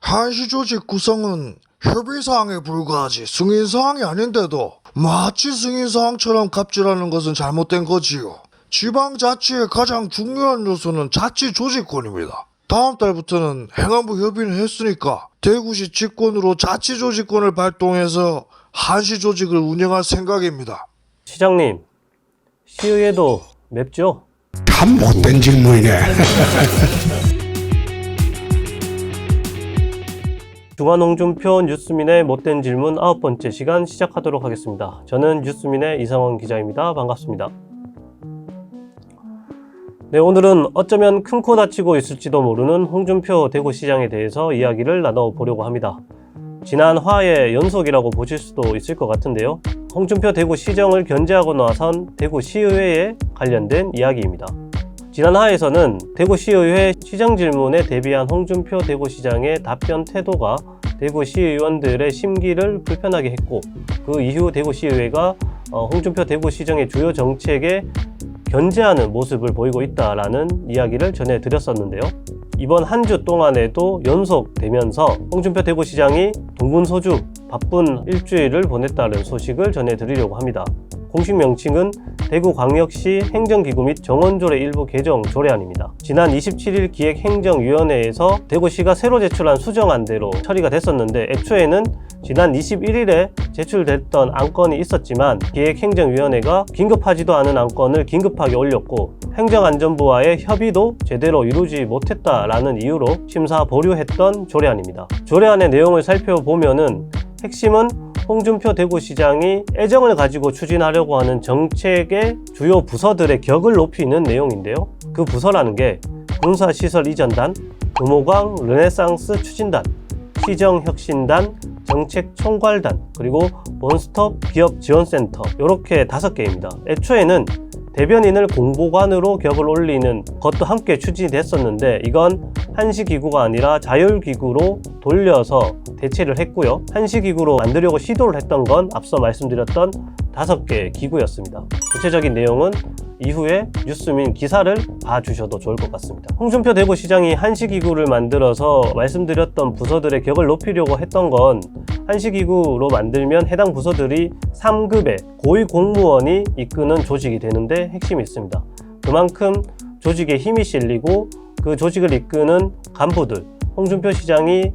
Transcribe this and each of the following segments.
한시 조직 구성은 협의사항에 불과하지 승인사항이 아닌데도 마치 승인사항처럼 갑질하는 것은 잘못된 거지요. 지방자치의 가장 중요한 요소는 자치조직권입니다. 다음 달부터는 행안부 협의를 했으니까 대구시 직권으로 자치조직권을 발동해서 한시조직을 운영할 생각입니다. 시장님, 시의회도 맵죠? 참 못된 질문이네. 주간 홍준표 뉴스민의 못된 질문 9번째 시간 시작하도록 하겠습니다. 저는 뉴스민의 이상원 기자입니다. 반갑습니다. 네, 오늘은 어쩌면 큰 코 다치고 있을지도 모르는 홍준표 대구시장에 대해서 이야기를 나눠보려고 합니다. 지난 화의 연속이라고 보실 수도 있을 것 같은데요. 홍준표 대구시정을 견제하고 나선 대구시의회에 관련된 이야기입니다. 지난 화에서는 대구시의회 시정질문에 대비한 홍준표 대구시장의 답변 태도가 대구시의원들의 심기를 불편하게 했고, 그 이후 대구시의회가 홍준표 대구시정의 주요 정책에 견제하는 모습을 보이고 있다라는 이야기를 전해드렸었는데요. 이번 한 주 동안에도 연속되면서 홍준표 대구시장이 동분서주 바쁜 일주일을 보냈다는 소식을 전해드리려고 합니다. 공식 명칭은 대구광역시 행정기구 및 정원조례 일부 개정 조례안입니다. 지난 27일 기획행정위원회에서 대구시가 새로 제출한 수정안대로 처리가 됐었는데, 애초에는 지난 21일에 제출됐던 안건이 있었지만 기획행정위원회가 긴급하지도 않은 안건을 긴급하게 올렸고, 행정안전부와의 협의도 제대로 이루지 못했다라는 이유로 심사 보류했던 조례안입니다. 조례안의 내용을 살펴보면은 핵심은 홍준표 대구시장이 애정을 가지고 추진하려고 하는 정책의 주요 부서들의 격을 높이는 내용인데요. 그 부서라는 게 군사시설 이전단, 금호강 르네상스 추진단, 시정혁신단, 정책총괄단, 그리고 원스톱 기업지원센터, 이렇게 5개입니다. 애초에는 대변인을 공보관으로 격을 올리는 것도 함께 추진됐었는데, 이건 한시기구가 아니라 자율기구로 돌려서 대체를 했고요. 한시기구로 만들려고 시도를 했던 건 앞서 말씀드렸던 5개 기구였습니다. 구체적인 내용은 이후에 뉴스민 기사를 봐주셔도 좋을 것 같습니다. 홍준표 대구시장이 한시기구를 만들어서 말씀드렸던 부서들의 격을 높이려고 했던 건, 한시기구로 만들면 해당 부서들이 3급의 고위공무원이 이끄는 조직이 되는데 핵심이 있습니다. 그만큼 조직에 힘이 실리고 그 조직을 이끄는 간부들, 홍준표 시장이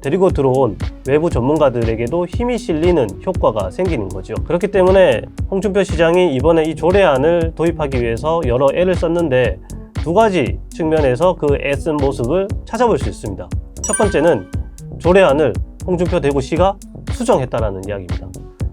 데리고 들어온 외부 전문가들에게도 힘이 실리는 효과가 생기는 거죠. 그렇기 때문에 홍준표 시장이 이번에 이 조례안을 도입하기 위해서 여러 애를 썼는데, 2가지 측면에서 그 애쓴 모습을 찾아볼 수 있습니다. 첫 번째는 조례안을 홍준표 대구시가 수정했다라는 이야기입니다.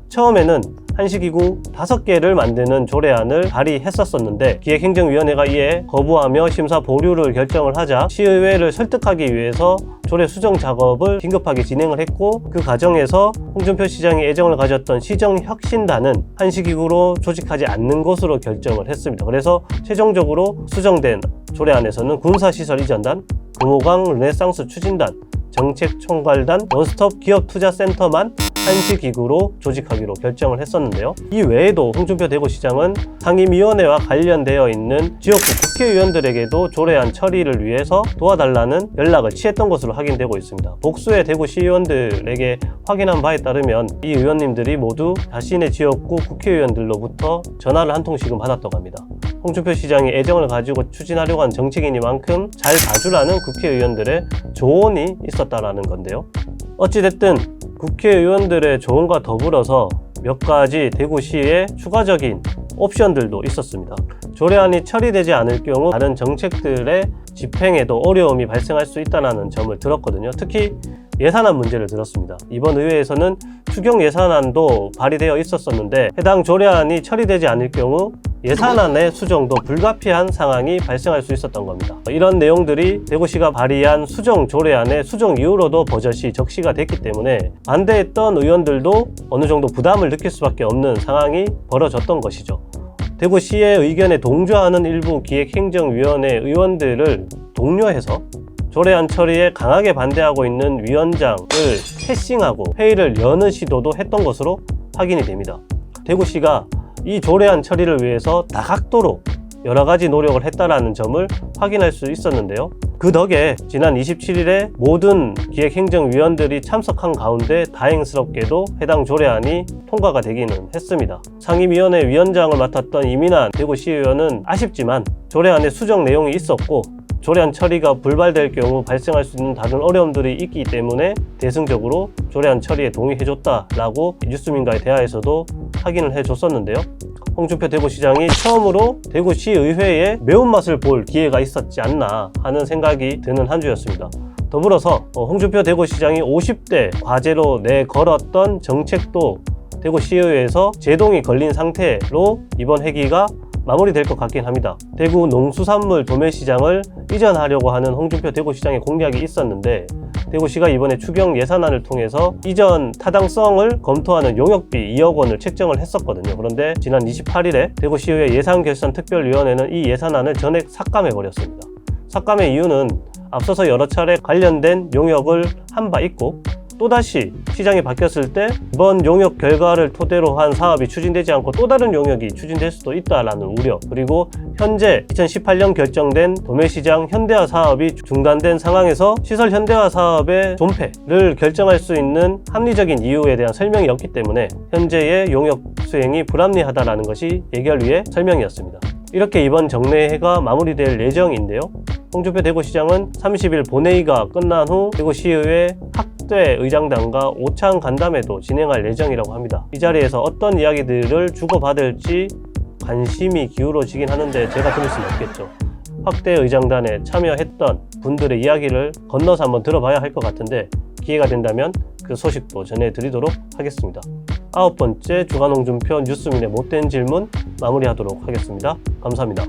처음에는 한시기구 5개를 만드는 조례안을 발의했었는데, 기획행정위원회가 이에 거부하며 심사 보류를 결정을 하자 시의회를 설득하기 위해서 조례 수정 작업을 긴급하게 진행을 했고, 그 과정에서 홍준표 시장이 애정을 가졌던 시정혁신단은 한시기구로 조직하지 않는 것으로 결정을 했습니다. 그래서 최종적으로 수정된 조례안에서는 군사시설 이전단, 금호강 르네상스 추진단, 정책총괄단, 원스톱 기업투자센터만 한시기구로 조직하기로 결정을 했었는데요. 이 외에도 홍준표 대구시장은 상임위원회와 관련되어 있는 지역구 국회의원들에게도 조례안 처리를 위해서 도와달라는 연락을 취했던 것으로 확인되고 있습니다. 복수의 대구시의원들에게 확인한 바에 따르면 이 의원님들이 모두 자신의 지역구 국회의원들로부터 전화를 한 통씩은 받았다고 합니다. 홍준표 시장이 애정을 가지고 추진하려고 하는 정책이니만큼 잘 봐주라는 국회의원들의 조언이 있었다라는 건데요. 어찌됐든 국회의원들의 조언과 더불어서 몇 가지 대구시의 추가적인 옵션들도 있었습니다. 조례안이 처리되지 않을 경우 다른 정책들의 집행에도 어려움이 발생할 수 있다는 점을 들었거든요. 특히 예산안 문제를 들었습니다. 이번 의회에서는 추경 예산안도 발의되어 있었는데, 해당 조례안이 처리되지 않을 경우 예산안의 수정도 불가피한 상황이 발생할 수 있었던 겁니다. 이런 내용들이 대구시가 발의한 수정 조례안의 수정 이후로도 버젓이 적시가 됐기 때문에 반대했던 의원들도 어느 정도 부담을 느낄 수밖에 없는 상황이 벌어졌던 것이죠. 대구시의 의견에 동조하는 일부 기획행정위원회 의원들을 독려해서 조례안 처리에 강하게 반대하고 있는 위원장을 패싱하고 회의를 여는 시도도 했던 것으로 확인이 됩니다. 대구시가 이 조례안 처리를 위해서 다각도로 여러 가지 노력을 했다라는 점을 확인할 수 있었는데요. 그 덕에 지난 27일에 모든 기획행정위원들이 참석한 가운데 다행스럽게도 해당 조례안이 통과가 되기는 했습니다. 상임위원회 위원장을 맡았던 이민환 대구시의원은 아쉽지만 조례안에 수정 내용이 있었고 조례안 처리가 불발될 경우 발생할 수 있는 다른 어려움들이 있기 때문에 대승적으로 조례안 처리에 동의해줬다라고 뉴스민과의 대화에서도 확인을 해줬었는데요. 홍준표 대구시장이 처음으로 대구시의회에 매운맛을 볼 기회가 있었지 않나 하는 생각이 드는 한 주였습니다. 더불어서 홍준표 대구시장이 50대 과제로 내걸었던 정책도 대구시의회에서 제동이 걸린 상태로 이번 회기가 마무리될 것 같긴 합니다. 대구 농수산물 도매시장을 이전하려고 하는 홍준표 대구시장의 공약이 있었는데 대구시가 이번에 추경 예산안을 통해서 이전 타당성을 검토하는 용역비 2억 원을 책정을 했었거든요. 그런데 지난 28일에 대구시의회 예산결산특별위원회는 이 예산안을 전액 삭감해버렸습니다. 삭감의 이유는 앞서서 여러 차례 관련된 용역을 한 바 있고 또다시 시장이 바뀌었을 때 이번 용역 결과를 토대로 한 사업이 추진되지 않고 또 다른 용역이 추진될 수도 있다라는 우려, 그리고 현재 2018년 결정된 도매시장 현대화 사업이 중단된 상황에서 시설 현대화 사업의 존폐를 결정할 수 있는 합리적인 이유에 대한 설명이 없기 때문에 현재의 용역 수행이 불합리하다라는 것이 예결위의 설명이었습니다. 이렇게 이번 정례회가 마무리될 예정인데요. 홍준표 대구시장은 30일 본회의가 끝난 후 대구시의회 학대 의장단과 오찬 간담회도 진행할 예정이라고 합니다. 이 자리에서 어떤 이야기들을 주고받을지 관심이 기울어지긴 하는데 제가 들을 수는 없겠죠. 학대 의장단에 참여했던 분들의 이야기를 건너서 한번 들어봐야 할 것 같은데 기회가 된다면 그 소식도 전해드리도록 하겠습니다. 9번째 주간 홍준표 뉴스민의 못된 질문 마무리하도록 하겠습니다. 감사합니다.